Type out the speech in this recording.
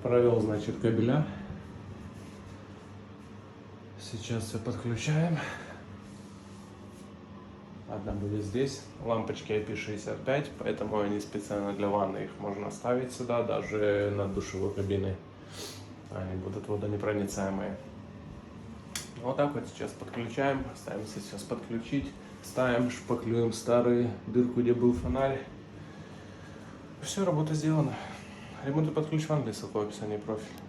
Провел, значит, кабеля. Сейчас все подключаем. Одна будет здесь. Лампочки IP65, поэтому они специально для ванны. Их можно ставить сюда, даже над душевой кабиной. Они будут водонепроницаемые. Вот так вот сейчас подключаем. Стараемся сейчас подключить. Ставим, шпаклюем старую дырку, где был фонарь. Все, работа сделана. Ремонт и под ключ в Англии, ссылка в описании, профиль.